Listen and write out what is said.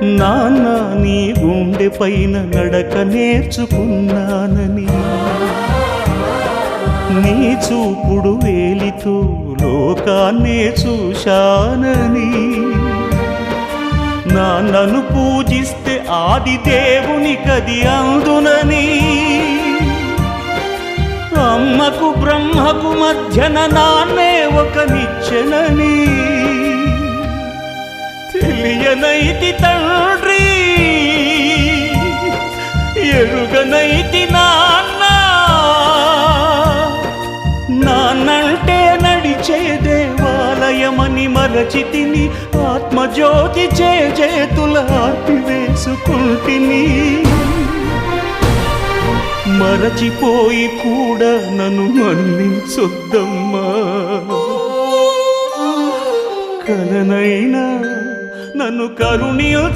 నాన్న నీ గుండె పైన నడక నేర్చుకున్నానని, నీ చూపుడు వేలితో లోకాన్నే చూశానని, నాన్నను పూజిస్తే ఆది దేవుని కది అందునని, అమ్మకు బ్రహ్మకు మధ్యన నాన్నే ఒక నిచ్చెనని తెలియనైతి తండ్రి, ఎరుగనైతి నాన్న. నాన్నంటే నడిచే దేవాలయమని మరచితిని, ఆత్మజ్యోతి చేతుల ఆర్పివేసుకుంటిని. మరచిపోయి కూడా నన్ను మన్నించొద్దమ్మా, కలనైనా నన్ను కరుణించవమ్మా.